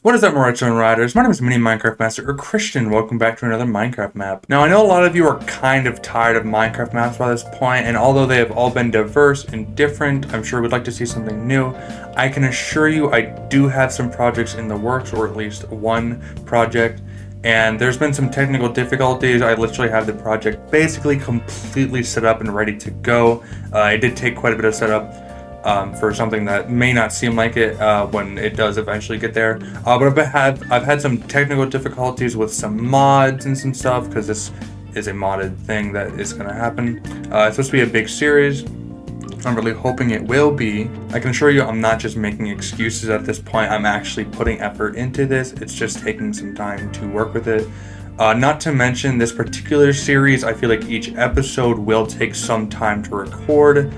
What is up, my retro riders? My name is MiniMinecraftMaster, or Christian. Welcome back to another Minecraft map. Now, I know a lot of you are kind of tired of Minecraft maps by this point, and although they have all been diverse and different, I'm sure we'd like to see something new. I can assure you I do have some projects in the works, or at least one project, and there's been some technical difficulties. I literally have the project basically completely set up and ready to go. It did take quite a bit of setup. For something that may not seem like it when it does eventually get there. But I've had some technical difficulties with some mods and some stuff because this is a modded thing that is going to happen. It's supposed to be a big series. I'm really hoping it will be. I can assure you I'm not just making excuses at this point. I'm actually putting effort into this. It's just taking some time to work with it. Not to mention this particular series, I feel like each episode will take some time to record.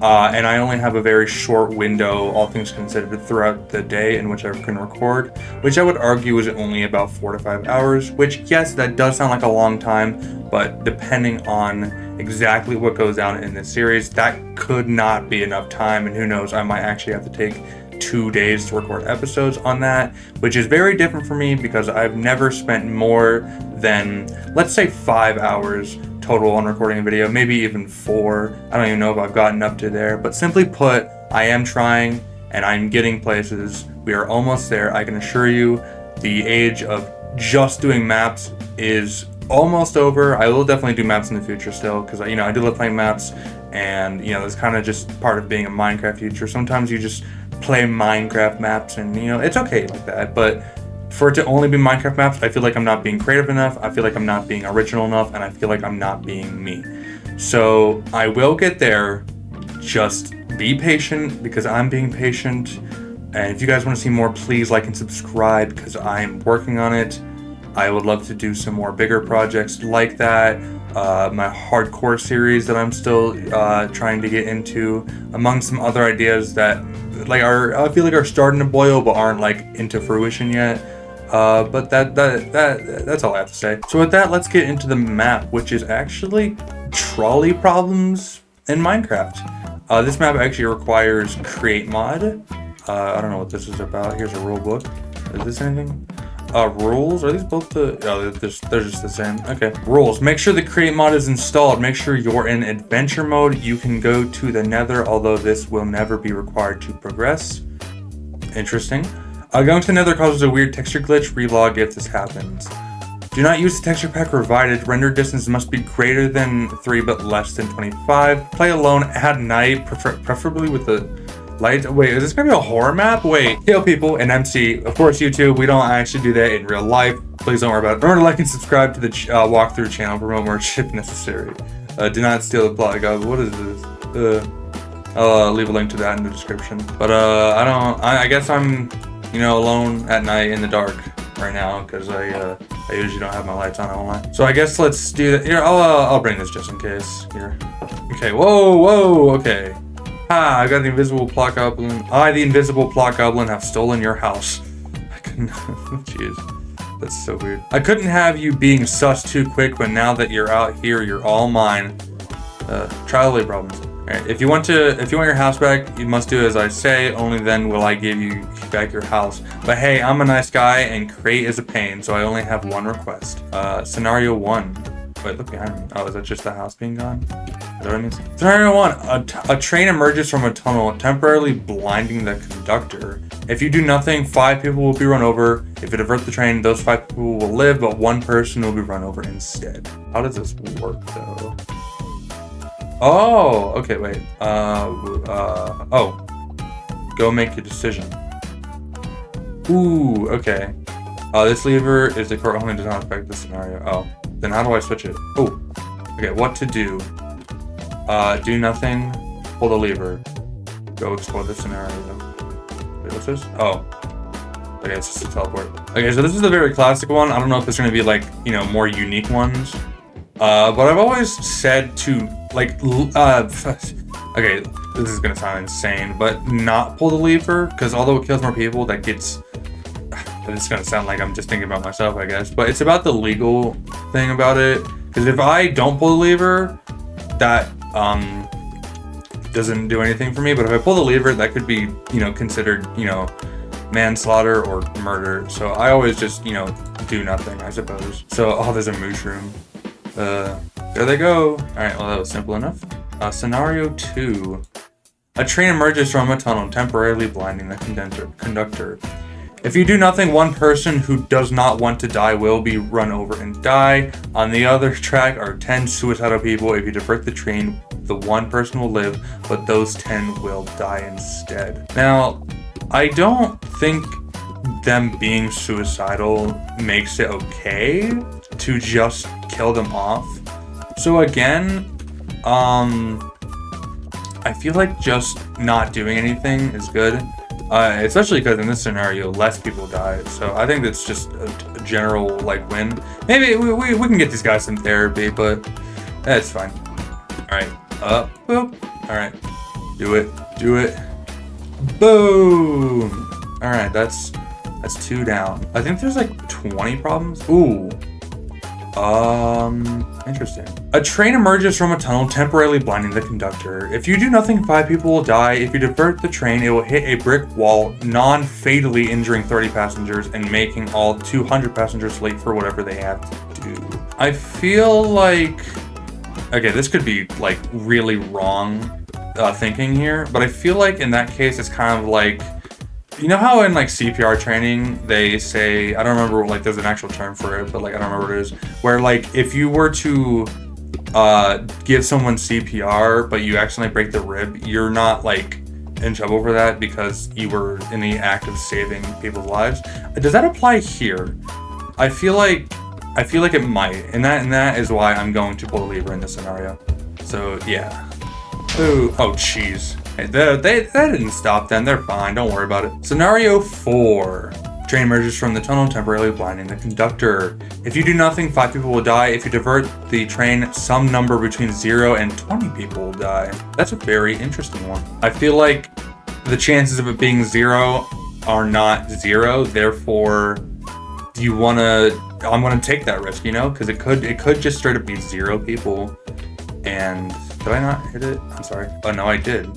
And I only have a very short window, all things considered, throughout the day in which I can record, which I would argue is only about 4 to 5 hours, which, yes, that does sound like a long time, but depending on exactly what goes down in this series, that could not be enough time, and who knows, I might actually have to take 2 days to record episodes on that, which is very different for me because I've never spent more than, let's say, 5 hours total on recording a video, maybe even 4. I don't even know if I've gotten up to there, but simply put, I am trying and I'm getting places. We are almost there. I can assure you the age of just doing maps is almost over. I will definitely do maps in the future still because I do love playing maps, and that's kind of just part of being a Minecraft future. Sometimes you just play Minecraft maps and it's okay like that, but for it to only be Minecraft maps, I feel like I'm not being creative enough, I feel like I'm not being original enough, and I feel like I'm not being me. So I will get there, just be patient because I'm being patient. And if you guys want to see more, please like and subscribe because I'm working on it. I would love to do some more bigger projects like that. My hardcore series that I'm still trying to get into, among some other ideas that I feel like are starting to boil but aren't into fruition yet. But that's all I have to say. So with that, let's get into the map, which is actually trolley problems in Minecraft. This map actually requires create mod. I don't know what this is about. Here's a rule book. Is this anything? Rules? Are these both the... Oh, they're just the same. Okay. Rules. Make sure the create mod is installed. Make sure you're in adventure mode. You can go to the nether, although this will never be required to progress. Interesting. Going to the nether causes a weird texture glitch. Relog if this happens. Do not use the texture pack provided. Render distance must be greater than 3 but less than 25. Play alone at night, preferably with the lights. Wait, is this gonna be a horror map? Wait, kill people and MC. Of course, YouTube, we don't actually do that in real life. Please don't worry about it. Remember to like and subscribe to the walkthrough channel for more if necessary. Do not steal the plot. God, what is this? I'll leave a link to that in the description. But I guess I'm alone at night in the dark right now because I usually don't have my lights on online. So I guess let's do that. Here, I'll bring this just in case. Here. Okay. Whoa. Okay. I got the invisible plot goblin. I, the invisible plot goblin, have stolen your house. I couldn't. Jeez, that's so weird. I couldn't have you being sus too quick, but now that you're out here, you're all mine. Trolley problems. Alright, if you want your house back, you must do as I say. Only then will I give you back your house. But hey, I'm a nice guy, and crate is a pain, so I only have one request. Scenario 1. Wait, look behind me. Oh, is that just the house being gone? Is that what it means? Scenario 1. A train emerges from a tunnel, temporarily blinding the conductor. If you do nothing, 5 people will be run over. If you divert the train, those 5 people will live, but 1 person will be run over instead. How does this work, though? Oh, okay, wait. Oh. Go make a decision. Ooh, okay. This lever is the core only does not affect this scenario. Oh. Then how do I switch it? Oh, okay, what to do? Do nothing, pull the lever. Go explore the scenario. Wait, what's this? Oh. Okay, it's just a teleport. Okay, so this is a very classic one. I don't know if there's gonna be more unique ones. But I've always said to, okay, this is gonna sound insane, but not pull the lever, because although it kills more people, it's gonna sound like I'm just thinking about myself, I guess, but it's about the legal thing about it, because if I don't pull the lever, that doesn't do anything for me, but if I pull the lever, that could be, considered, manslaughter or murder. So I always just, you know, do nothing, I suppose. So, oh, there's a mushroom. There they go. All right, well, that was simple enough. Scenario 2. A train emerges from a tunnel, temporarily blinding the conductor. If you do nothing, one person who does not want to die will be run over and die. On the other track are 10 suicidal people. If you divert the train, the one person will live, but those 10 will die instead. Now, I don't think them being suicidal makes it okay to just kill them off. So again, I feel like just not doing anything is good. Especially because in this scenario, less people die. So I think that's just a general, like, win. Maybe we can get these guys some therapy, but that's fine. Alright, boop. Alright, do it. Boom! Alright, that's 2 down. I think there's like 20 problems. Ooh. Interesting. A train emerges from a tunnel, temporarily blinding the conductor. If you do nothing, 5 people will die. If you divert the train, it will hit a brick wall, non-fatally injuring 30 passengers and making all 200 passengers late for whatever they have to do. I feel like... Okay, this could be, like, really wrong thinking here, but I feel like in that case, it's kind of like... You know how in like CPR training, they say, I don't remember, like there's an actual term for it, but like I don't remember what it is, where like if you were to give someone CPR, but you accidentally break the rib, you're not like in trouble for that because you were in the act of saving people's lives. Does that apply here? I feel like it might, and that is why I'm going to pull the lever in this scenario. So yeah. Ooh, oh jeez. Hey, they didn't stop them. They're fine. Don't worry about it. Scenario 4. Train emerges from the tunnel, temporarily blinding the conductor. If you do nothing, 5 people will die. If you divert the train, some number between 0 and 20 people will die. That's a very interesting one. I feel like the chances of it being 0 are not 0. Therefore, I'm gonna take that risk, you know, because it could just straight up be 0 people. And did I not hit it? I'm sorry. Oh no, I did.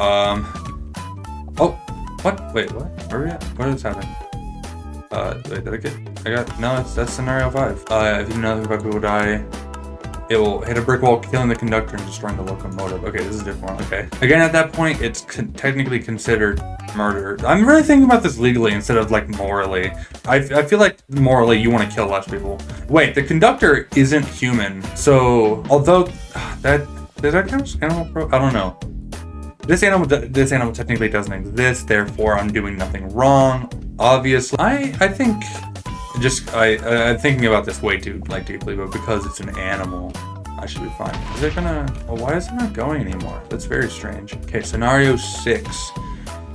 Oh, what? Wait, what? Where are we at? What is happening? Wait, that's scenario 5. If you do nothing, 5 people die. It will hit a brick wall, killing the conductor and destroying the locomotive. Okay, this is a different one. Okay. Again, at that point, it's technically considered murder. I'm really thinking about this legally instead of, like, morally. I feel like morally, you want to kill less people. Wait, the conductor isn't human. So, although, does that count as animal pro? I don't know. This animal technically doesn't exist, therefore I'm doing nothing wrong. Obviously, I think I'm thinking about this way too deeply, but because it's an animal, I should be fine. Is it gonna? Well, why is it not going anymore? That's very strange. Okay, scenario 6.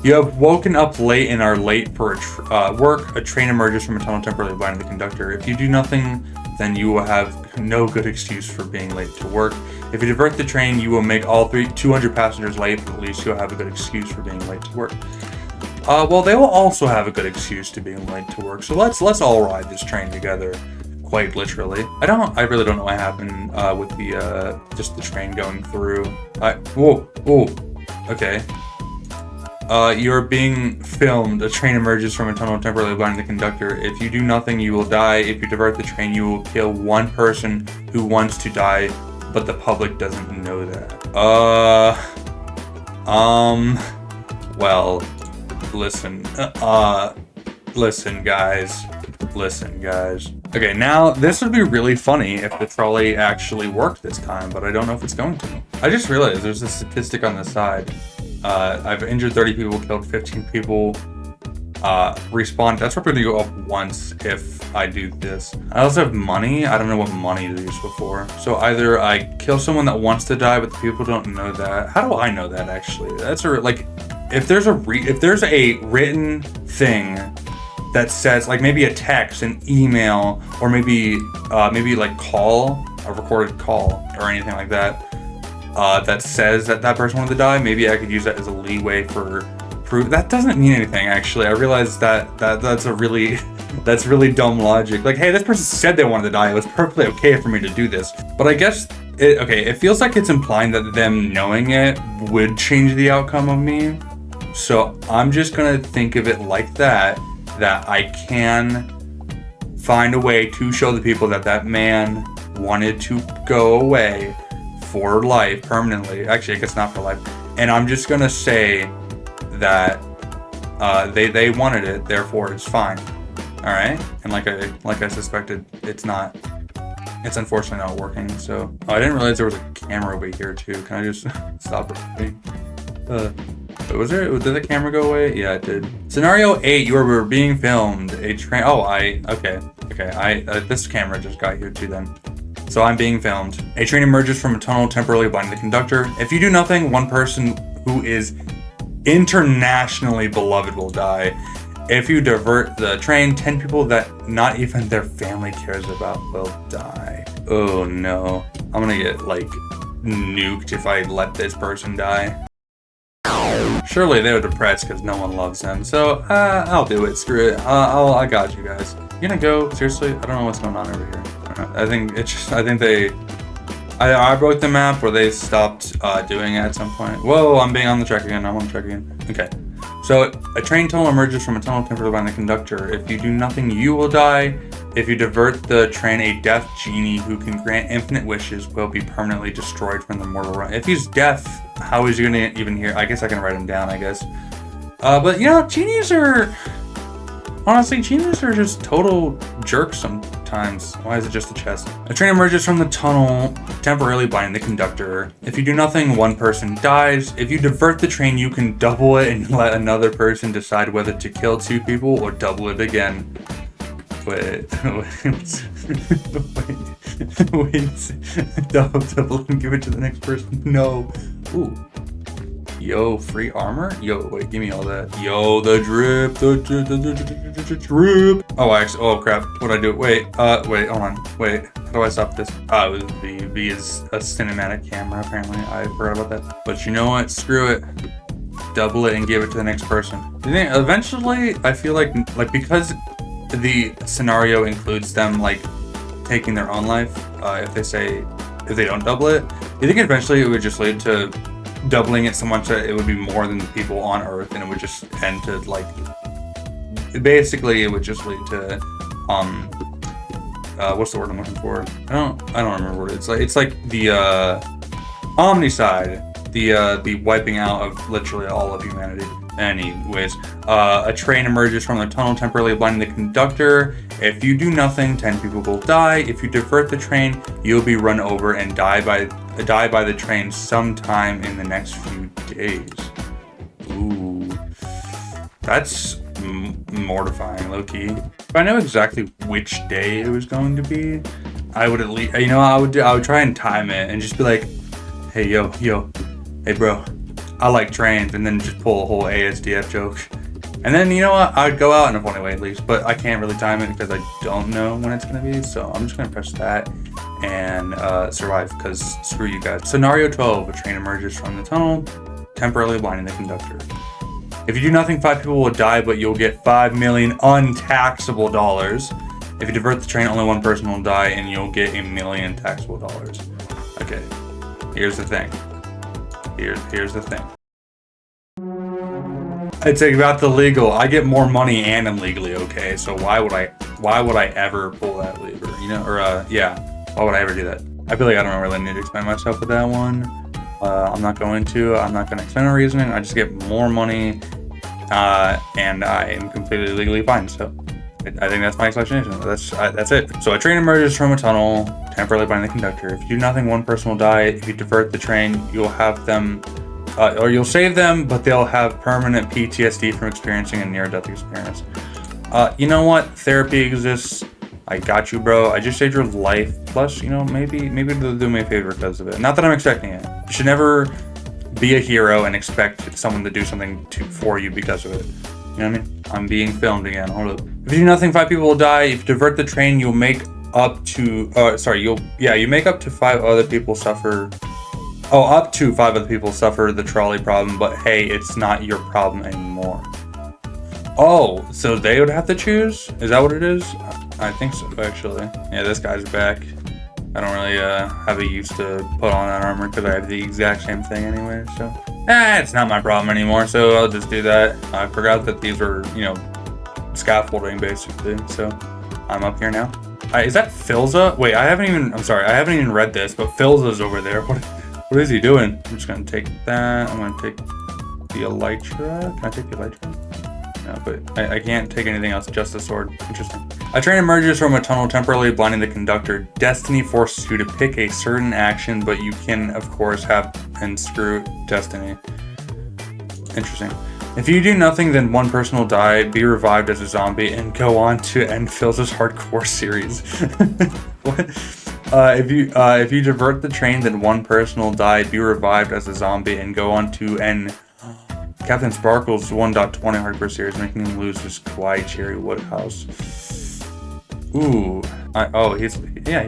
You have woken up late and are late for work. A train emerges from a tunnel, temporarily blinding the conductor. If you do nothing, then you will have no good excuse for being late to work. If you divert the train, you will make all 200 passengers late, but at least you'll have a good excuse for being late to work. Well, they will also have a good excuse to being late to work. So let's all ride this train together, quite literally. I really don't know what happened with the just the train going through. Whoa, okay. You're being filmed. A train emerges from a tunnel, temporarily blinding the conductor. If you do nothing, you will die. If you divert the train, you will kill one person who wants to die, but the public doesn't know that. Well, listen. Listen, guys. Okay, now this would be really funny if the trolley actually worked this time, but I don't know if it's going to. I just realized there's a statistic on the side. I've injured 30 people, killed 15 people. Respawn, that's probably going to go up once if I do this. I also have money. I don't know what money is useful for. So either I kill someone that wants to die, but the people don't know that. How do I know that, actually? That's if there's a written thing that says, like, maybe a text, an email, or maybe like a recorded call or anything like that, that says that person wanted to die, maybe I could use that as a leeway for proof. That doesn't mean anything, actually. I realized that's really dumb logic. Like, hey, this person said they wanted to die. It was perfectly okay for me to do this. But I guess, it feels like it's implying that them knowing it would change the outcome of me. So I'm just gonna think of it like that I can find a way to show the people that that man wanted to go away for life, permanently. Actually, I guess not for life. And I'm just gonna say that they wanted it, therefore it's fine. All right. And like I suspected, it's not. It's unfortunately not working. So I didn't realize there was a camera over here too. Can I just stop recording? Did the camera go away? Yeah, it did. Scenario 8, you are being filmed. A train. Oh, okay. This camera just got here too then. So I'm being filmed. A train emerges from a tunnel, temporarily blinding the conductor. If you do nothing, one person who is internationally beloved will die. If you divert the train, 10 people that not even their family cares about will die. Oh no. I'm gonna get like nuked if I let this person die. Surely they were depressed because no one loves them. So I'll do it. Screw it. I got you guys. You gonna go? Seriously? I don't know what's going on over here. I think it's just, I broke the map where they stopped doing it at some point. Whoa, I'm being on the track again. I'm on the track again. Okay. So a train tunnel emerges from a tunnel temporarily by the conductor. If you do nothing, you will die. If you divert the train, a deaf genie who can grant infinite wishes will be permanently destroyed from the mortal realm. If he's deaf, how is he gonna even hear? I guess I can write him down, I guess. But you know, genies are just total jerks sometimes. Why is it just the chest? A train emerges from the tunnel, temporarily blinding the conductor. If you do nothing, one person dies. If you divert the train, you can double it and let another person decide whether to kill 2 people or double it again. Wait, double and give it to the next person. No. Ooh. Yo, free armor? Yo, wait, give me all that. Yo, the drip, the drip. Oh, crap. What'd I do? Wait, hold on. Wait, how do I stop this? V is a cinematic camera, apparently. I forgot about that. But you know what? Screw it. Double it and give it to the next person. You think eventually, I feel like because the scenario includes them, like, taking their own life, if they don't double it, you think eventually it would just lead to doubling it so much that it would be more than the people on Earth, and it would just end to like, basically it would just lead to what's the word I'm looking for? I don't remember what it's like. It's like the omnicide, the wiping out of literally all of humanity. Anyways, a train emerges from the tunnel, temporarily blinding the conductor. If you do nothing, 10 people will die. If you divert the train, you'll be run over and die by the train sometime in the next few days. Ooh, that's mortifying, low-key. If I know exactly which day it was going to be, I would at least, you know, I would try and time it and just be like, hey, yo, hey, bro, I like trains, and then just pull a whole ASDF joke. And then, you know what, I'd go out in a funny way at least, but I can't really time it because I don't know when it's going to be, so I'm just going to press that and survive, because screw you guys. Scenario 12, a train emerges from the tunnel, temporarily blinding the conductor. If you do nothing, 5 people will die, but you'll get 5 million untaxable dollars. If you divert the train, only 1 person will die, and you'll get $1 million taxable dollars. Okay, here's the thing. Here's the thing. It's about the legal. I get more money and I'm legally okay. So why would I ever pull that lever? You know, or yeah, why would I ever do that? I feel like I don't really need to explain myself with that one. I'm not going to explain my reasoning. I just get more money, and I am completely legally fine. So I think that's my explanation. That's it. So a train emerges from a tunnel, temporarily blinding the conductor. If you do nothing, 1 person will die. If you divert the train, you'll have them, or you'll save them, but they'll have permanent PTSD from experiencing a near-death experience. You know what? Therapy exists. I got you, bro. I just saved your life. Plus, you know, maybe they'll do me a favor because of it. Not that I'm expecting it. You should never be a hero and expect someone to do something for you because of it. You know what I mean? I'm being filmed again. Hold up. If you do nothing, 5 people will die. If you divert the train, you'll make up to you make up to 5 other people suffer. Oh, up to 5 other people suffer the trolley problem, but hey, it's not your problem anymore. Oh, so they would have to choose? Is that what it is? I think so, actually. Yeah, this guy's back. I don't really have a use to put on that armor because I have the exact same thing anyway, so. It's not my problem anymore, so I'll just do that. I forgot that these were, you know, scaffolding basically, so I'm up here now. Is that Filza? Wait, I'm sorry, I haven't even read this, but Filza's over there. What is he doing? I'm just gonna take that. I'm gonna take the elytra. Can I take the elytra? No, but I can't take anything else, just the sword. Interesting. A train emerges from a tunnel, temporarily blinding the conductor. Destiny forces you to pick a certain action, but you can, of course, have and screw Destiny. Interesting. If you do nothing, then one person will die, be revived as a zombie, and go on to end Phil's hardcore series. What? If you divert the train, then one person will die, be revived as a zombie, and go on to end Captain Sparkle's 1.20 hardcore series, making him lose his Kawaii Cherry Woodhouse. Ooh. He's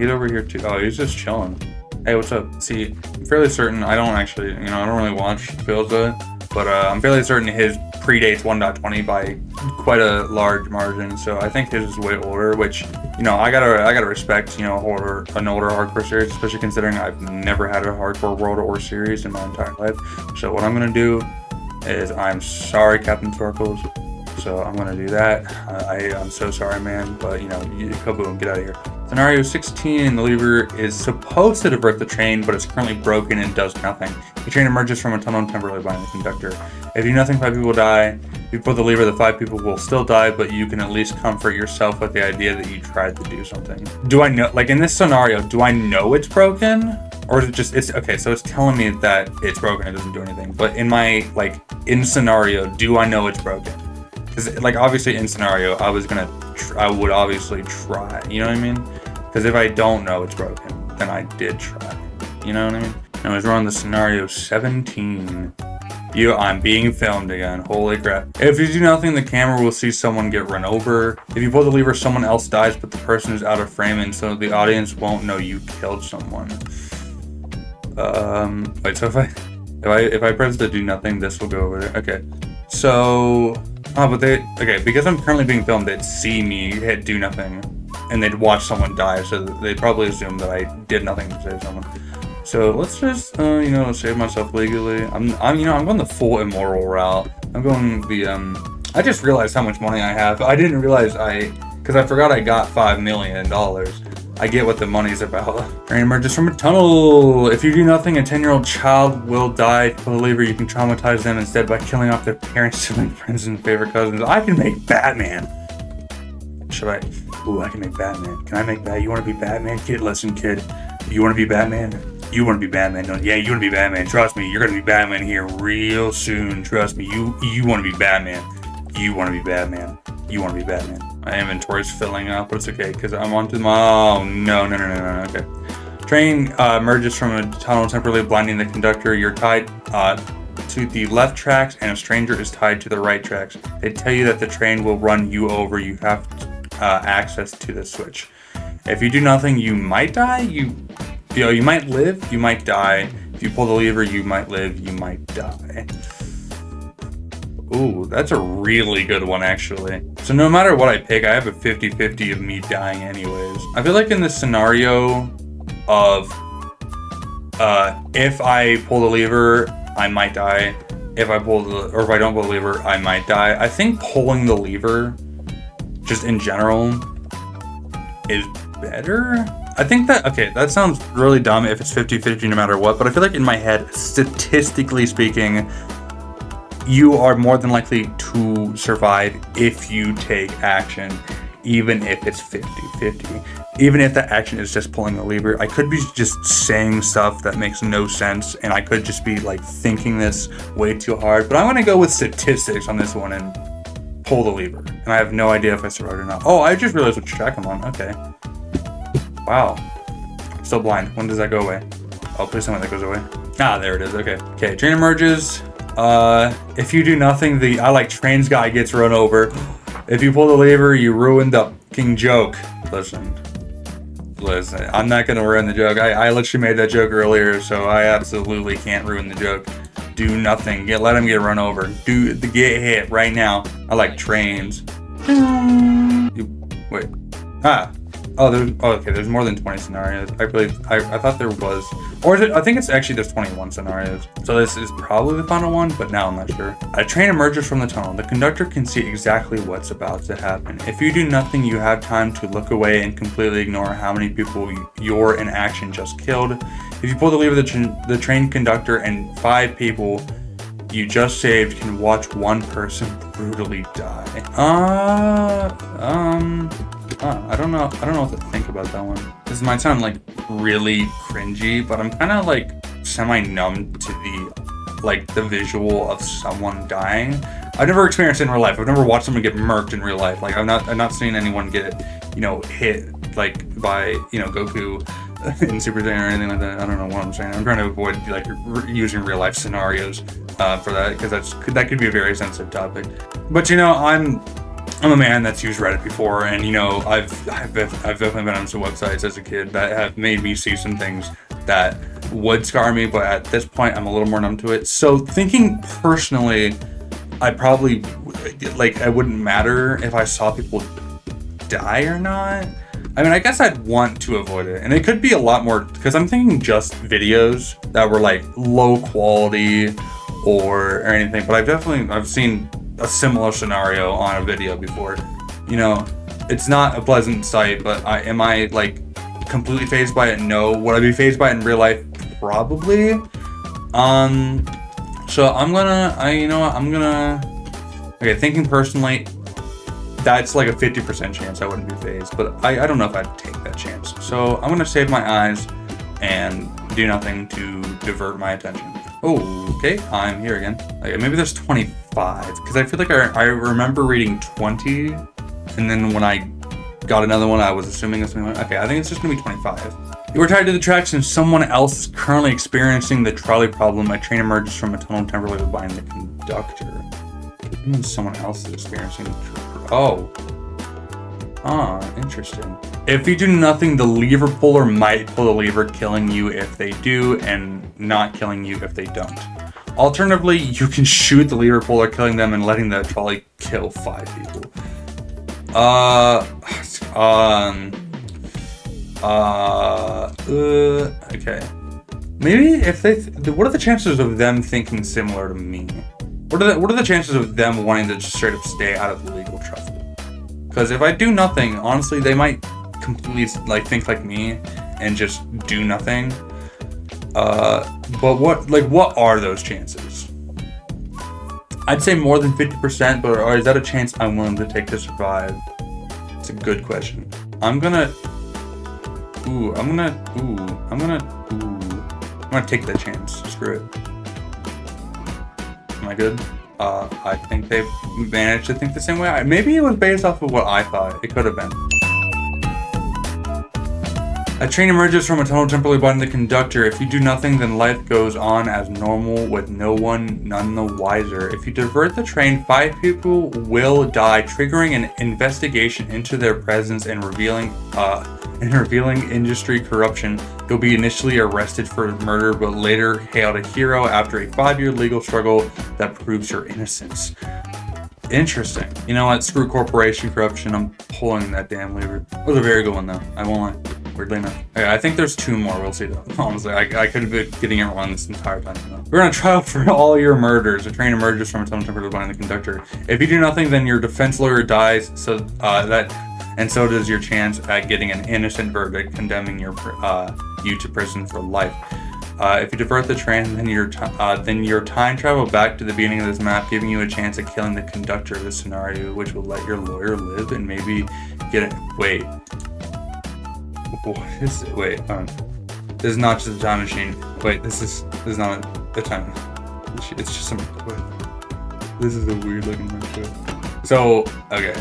over here too. Oh, he's just chilling. Hey, what's up? See, I'm fairly certain, I don't really watch Filza, but I'm fairly certain his predates 1.20 by quite a large margin, so I think his is way older, which, you know, I gotta respect, you know, an older hardcore series, especially considering I've never had a hardcore world or series in my entire life. So what I'm gonna do is, I'm sorry, Captain Sparkles, so I'm gonna do that. I'm so sorry, man, but, you know, kaboom, get out of here. Scenario 16, the lever is supposed to divert the train, but it's currently broken and does nothing. The train emerges from a tunnel temporarily by the conductor. If you do nothing, 5 people die. If you pull the lever, the 5 people will still die, but you can at least comfort yourself with the idea that you tried to do something. Do I know, like in this scenario, do I know it's broken? Or is it just, okay, so it's telling me that it's broken, it doesn't do anything. But in my, in scenario, do I know it's broken? Because, obviously in scenario, I would obviously try, you know what I mean? Because if I don't know it's broken, then I did try, you know what I mean? Anyways, we're on the scenario 17. I'm being filmed again, holy crap. If you do nothing, the camera will see someone get run over. If you pull the lever, someone else dies, but the person is out of frame, and so the audience won't know you killed someone. Wait, so if I press the do nothing, this will go over there, okay. So, because I'm currently being filmed, they'd see me hit do nothing, and they'd watch someone die, so they'd probably assume that I did nothing to save someone. So let's just, save myself legally. I'm going the full immoral route. I'm going the, I just realized how much money I have. I didn't realize because I forgot I got $5 million. I get what the money's about. Train emerges from a tunnel. If you do nothing, a 10-year-old child will die. To pull the lever, you can traumatize them instead by killing off their parents, sibling, friends, and favorite cousins. I can make Batman. Should I? Ooh, I can make Batman. Can I make Batman? You want to be Batman? Kid, listen, kid. You want to be Batman? You want to be Batman? No, yeah, you want to be Batman. Trust me, you're going to be Batman here real soon. Trust me, you want to be Batman. You want to be Batman. You want to be Batman. My inventory's filling up, but it's okay, because I'm onto my... Oh, no, okay. Train emerges from a tunnel, temporarily blinding the conductor. You're tied to the left tracks, and a stranger is tied to the right tracks. They tell you that the train will run you over. You have access to the switch. If you do nothing, you might die. You might live, you might die. If you pull the lever, you might live, you might die. Ooh, that's a really good one, actually. So no matter what I pick, I have a 50-50 of me dying anyways. I feel like in this scenario of, if I pull the lever, I might die. If I don't pull the lever, I might die. I think pulling the lever, just in general, is better. I think that sounds really dumb if it's 50-50 no matter what, but I feel like in my head, statistically speaking, you are more than likely to survive if you take action, even if it's 50-50. Even if the action is just pulling the lever. I could be just saying stuff that makes no sense, and I could just be thinking this way too hard, but I'm gonna go with statistics on this one and pull the lever. And I have no idea if I survived or not. Oh, I just realized which track I'm on, okay. Wow. I'm still blind. When does that go away? Oh, please tell me that goes away. Ah, there it is. Okay. Okay, train emerges. If you do nothing, the I like trains guy gets run over. If you pull the lever, you ruin the fucking joke. Listen. I'm not gonna ruin the joke. I literally made that joke earlier, so I absolutely can't ruin the joke. Do nothing. Let him get run over. Get hit right now. I like trains. Wait. Ah. Oh, okay, there's more than 20 scenarios. I thought there was, or is it, I think it's actually there's 21 scenarios. So this is probably the final one, but now I'm not sure. A train emerges from the tunnel. The conductor can see exactly what's about to happen. If you do nothing, you have time to look away and completely ignore how many people your inaction just killed. If you pull the lever, the train conductor and 5 people you just saved can watch one person brutally die. I don't know what to think about that one. This might sound like really cringy, but I'm kind of like semi-numb to the visual of someone dying. I've never experienced it in real life. I've never watched someone get murked in real life. Like I'm not seeing anyone get, hit like by, Goku in Super Saiyan or anything like that. I don't know what I'm saying. I'm trying to avoid like using real life scenarios for that, because that could be a very sensitive topic. But I'm a man that's used Reddit before, and I've definitely been on some websites as a kid that have made me see some things that would scar me, but at this point I'm a little more numb to it. So thinking personally, I probably it wouldn't matter if I saw people die or not. I mean, I guess I'd want to avoid it, and it could be a lot more, because I'm thinking just videos that were like low quality or anything, but I've seen a similar scenario on a video before. It's not a pleasant sight, but am I like completely fazed by it? No. Would I be fazed by it in real life? Probably. So I'm gonna okay, thinking personally, that's like a 50% chance I wouldn't be fazed, but I don't know if I'd take that chance. So I'm gonna save my eyes and do nothing to divert my attention. Oh, okay, I'm here again. Okay, maybe there's 25, because I feel like I remember reading 20, and then when I got another one, I was assuming it's something like, okay, I think it's just gonna be 25. You were tied to the tracks and someone else is currently experiencing the trolley problem. A train emerges from a tunnel temporarily behind the conductor. It means someone else is experiencing interesting. If you do nothing, the lever puller might pull the lever, killing you if they do, and not killing you if they don't. Alternatively, you can shoot the lever puller, killing them and letting the trolley kill 5 people. Okay. Maybe if what are the chances of them thinking similar to me? What are the chances of them wanting to just straight up stay out of the legal trouble? Because if I do nothing, honestly, they might completely think like me and just do nothing. But what are those chances? I'd say more than 50%, but is that a chance I'm willing to take to survive? It's a good question. I'm gonna take that chance. Screw it. Am I good? I think they've managed to think the same way. Maybe it was based off of what I thought. It could have been. A train emerges from a tunnel temporarily behind the conductor. If you do nothing, then life goes on as normal with none the wiser. If you divert the train, 5 people will die, triggering an investigation into their presence and revealing industry corruption. You'll be initially arrested for murder, but later hailed a hero after a 5-year legal struggle that proves your innocence. Interesting. You know what? Screw corporation corruption. I'm pulling that damn lever. It was a very good one, though. I won't lie. Weirdly enough. Okay, I think there's 2 more. We'll see, though. Honestly, I could have been getting it wrong this entire time. Though. We're on a trial for all your murders. A train emerges from a tunnel temporarily behind the conductor. If you do nothing, then your defense lawyer dies. So does your chance at getting an innocent verdict, condemning you to prison for life. If you divert the train, then your time travel back to the beginning of this map, giving you a chance at killing the conductor of this scenario, which will let your lawyer live and maybe get it. Wait. What is it? Wait. This is not just a time machine. Wait. This is not a time. It's just some. Wait. This is a weird looking microwave. So okay.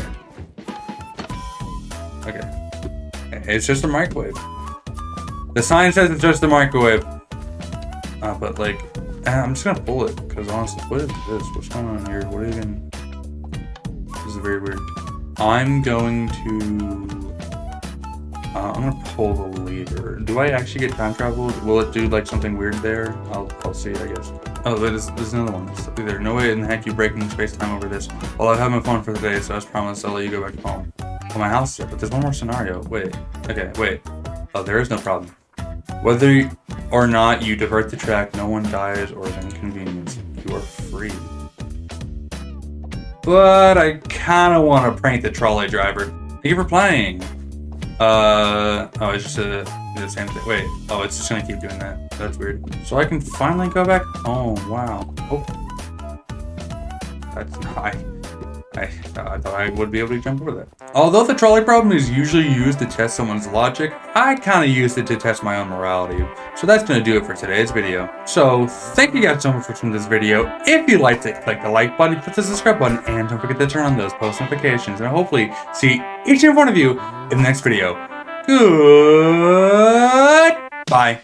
It's just a microwave. The sign says it's just a microwave. But I'm just gonna pull it, because honestly, what is this? What's going on here? What even? This is very weird. I'm going to pull the lever. Do I actually get time travel? Will it do something weird there? I'll see, I guess. Oh, there's another one. There's no way in the heck you breaking space time over this. Well, I've had my fun for today, so as promised, I'll let you go back home. Oh, my house is up, but there's one more scenario. Wait. Okay, wait. Oh, there is no problem. Whether or not you divert the track, no one dies or is inconvenienced. You are free. But I kind of want to prank the trolley driver. Thank you for playing. Oh, it's just the same thing. Wait. Oh, it's just gonna keep doing that. That's weird. So I can finally go back. Oh, wow. Oh. That's not. I thought I would be able to jump over that. Although the trolley problem is usually used to test someone's logic, I kind of used it to test my own morality. So that's going to do it for today's video. So thank you guys so much for watching this video. If you liked it, click the like button, click the subscribe button, and don't forget to turn on those post notifications. And hopefully see each and every one of you in the next video. Goodbye.